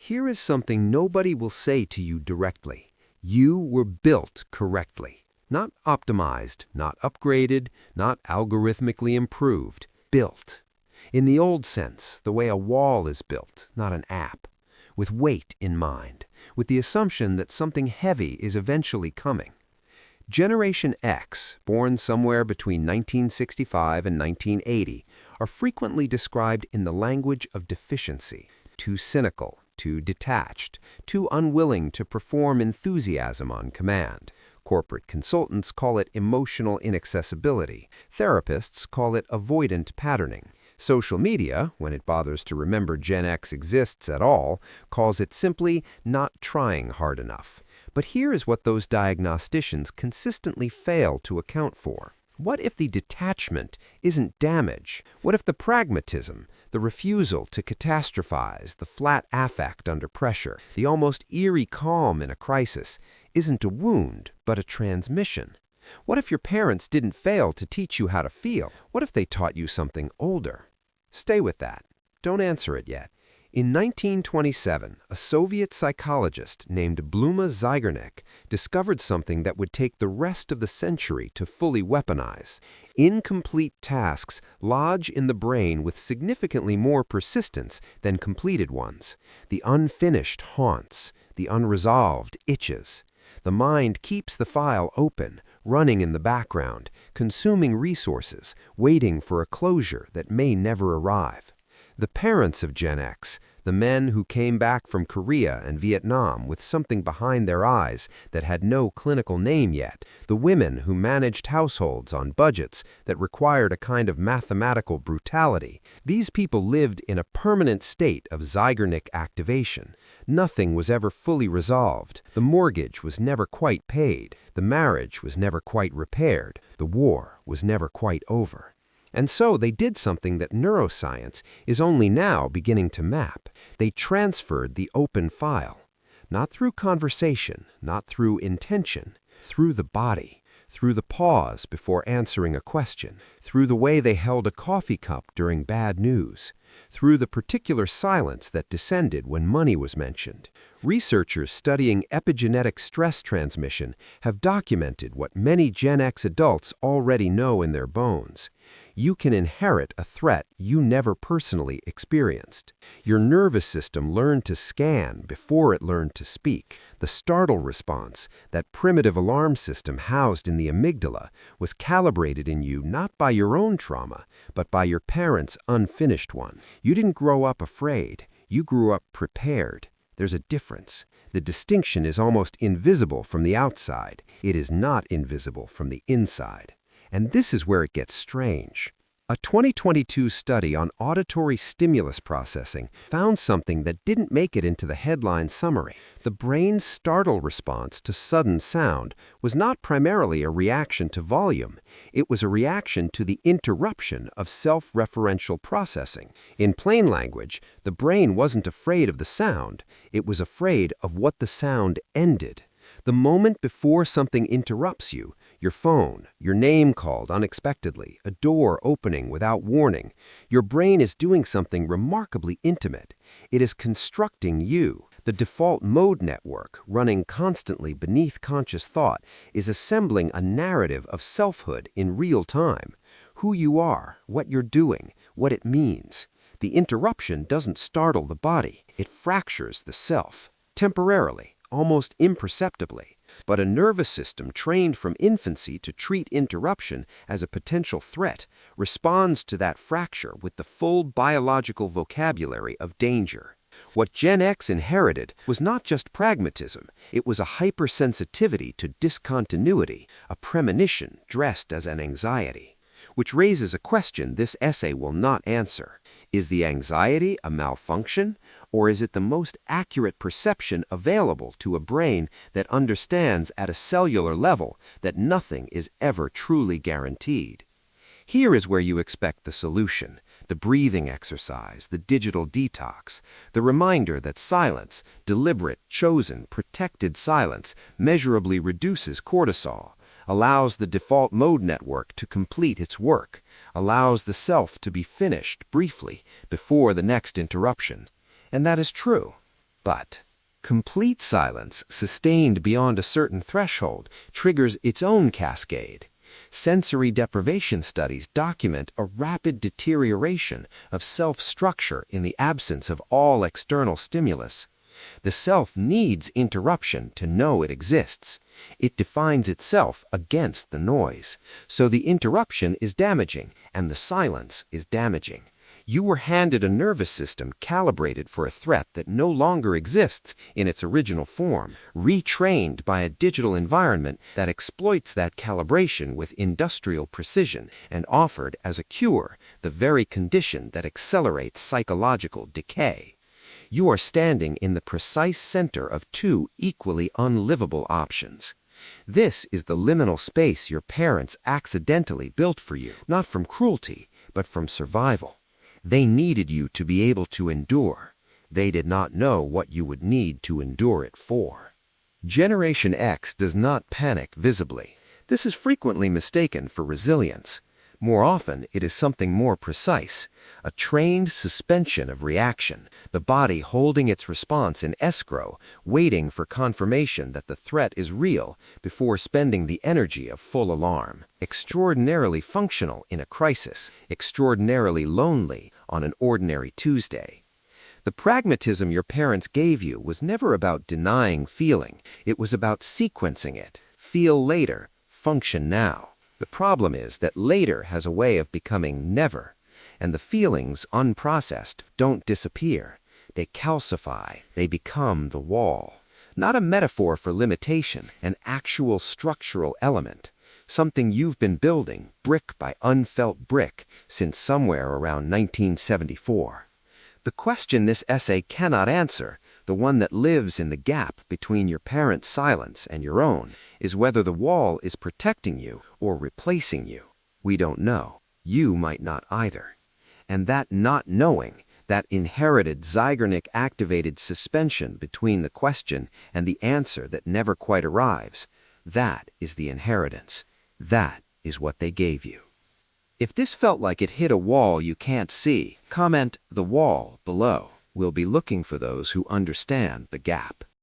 Here is something nobody will say to you directly. You were built correctly. Not optimized, not upgraded, not algorithmically improved. Built. In the old sense, the way a wall is built, not an app. With weight in mind, with the assumption that something heavy is eventually coming. Generation X, born somewhere between 1965 and 1980, are frequently described in the language of deficiency. Too cynical, too detached, too unwilling to perform enthusiasm on command. Corporate consultants call it emotional inaccessibility. Therapists call it avoidant patterning. Social media, when it bothers to remember Gen X exists at all, calls it simply not trying hard enough. But here is what those diagnosticians consistently fail to account for. What if the detachment isn't damage? What if the pragmatism, the refusal to catastrophize, the flat affect under pressure, the almost eerie calm in a crisis, isn't a wound, but a transmission? What if your parents didn't fail to teach you how to feel? What if they taught you something older? Stay with that. Don't answer it yet. In 1927, a Soviet psychologist named Bluma Zeigarnik discovered something that would take the rest of the century to fully weaponize. Incomplete tasks lodge in the brain with significantly more persistence than completed ones. The unfinished haunts, the unresolved itches. The mind keeps the file open, running in the background, consuming resources, waiting for a closure that may never arrive. The parents of Gen X, the men who came back from Korea and Vietnam with something behind their eyes that had no clinical name yet, the women who managed households on budgets that required a kind of mathematical brutality, these people lived in a permanent state of Zeigarnik activation. Nothing was ever fully resolved. The mortgage was never quite paid. The marriage was never quite repaired. The war was never quite over. And so they did something that neuroscience is only now beginning to map. They transferred the open file, not through conversation, not through intention, through the body, through the pause before answering a question, through the way they held a coffee cup during bad news, through the particular silence that descended when money was mentioned. Researchers studying epigenetic stress transmission have documented what many Gen X adults already know in their bones. You can inherit a threat you never personally experienced. Your nervous system learned to scan before it learned to speak. The startle response, that primitive alarm system housed in the amygdala, was calibrated in you not by your own trauma, but by your parents' unfinished one. You didn't grow up afraid. You grew up prepared. There's a difference. The distinction is almost invisible from the outside. It is not invisible from the inside. And this is where it gets strange. A 2022 study on auditory stimulus processing found something that didn't make it into the headline summary. The brain's startle response to sudden sound was not primarily a reaction to volume. It was a reaction to the interruption of self-referential processing. In plain language, the brain wasn't afraid of the sound. It was afraid of what the sound ended. The moment before something interrupts you, your phone, your name called unexpectedly, a door opening without warning, your brain is doing something remarkably intimate. It is constructing you. The default mode network, running constantly beneath conscious thought, is assembling a narrative of selfhood in real time. Who you are, what you're doing, what it means. The interruption doesn't startle the body. It fractures the self, temporarily. Almost imperceptibly, but a nervous system trained from infancy to treat interruption as a potential threat responds to that fracture with the full biological vocabulary of danger. What Gen X inherited was not just pragmatism, it was a hypersensitivity to discontinuity, a premonition dressed as an anxiety. Which raises a question this essay will not answer. Is the anxiety a malfunction, or is it the most accurate perception available to a brain that understands at a cellular level that nothing is ever truly guaranteed? Here is where you expect the solution, the breathing exercise, the digital detox, the reminder that silence, deliberate, chosen, protected silence, measurably reduces cortisol, allows the default mode network to complete its work, allows the self to be finished briefly before the next interruption. And that is true. But complete silence, sustained beyond a certain threshold, triggers its own cascade. Sensory deprivation studies document a rapid deterioration of self-structure in the absence of all external stimulus. The self needs interruption to know it exists. It defines itself against the noise. So the interruption is damaging, and the silence is damaging. You were handed a nervous system calibrated for a threat that no longer exists in its original form, retrained by a digital environment that exploits that calibration with industrial precision, and offered as a cure the very condition that accelerates psychological decay. You are standing in the precise center of two equally unlivable options. This is the liminal space your parents accidentally built for you, not from cruelty, but from survival. They needed you to be able to endure. They did not know what you would need to endure it for. Generation X does not panic visibly. This is frequently mistaken for resilience. More often, it is something more precise, a trained suspension of reaction, the body holding its response in escrow, waiting for confirmation that the threat is real before spending the energy of full alarm. Extraordinarily functional in a crisis, extraordinarily lonely on an ordinary Tuesday. The pragmatism your parents gave you was never about denying feeling. It was about sequencing it. Feel later, function now. The problem is that later has a way of becoming never, and the feelings, unprocessed, don't disappear. They calcify. They become the wall. Not a metaphor for limitation, an actual structural element. Something you've been building, brick by unfelt brick, since somewhere around 1974. The question this essay cannot answer, the one that lives in the gap between your parents' silence and your own, is whether the wall is protecting you or replacing you. We don't know. You might not either. And that not knowing, that inherited Zeigarnik-activated suspension between the question and the answer that never quite arrives, that is the inheritance. That is what they gave you. If this felt like it hit a wall you can't see, comment "the wall" below. We'll be looking for those who understand the gap.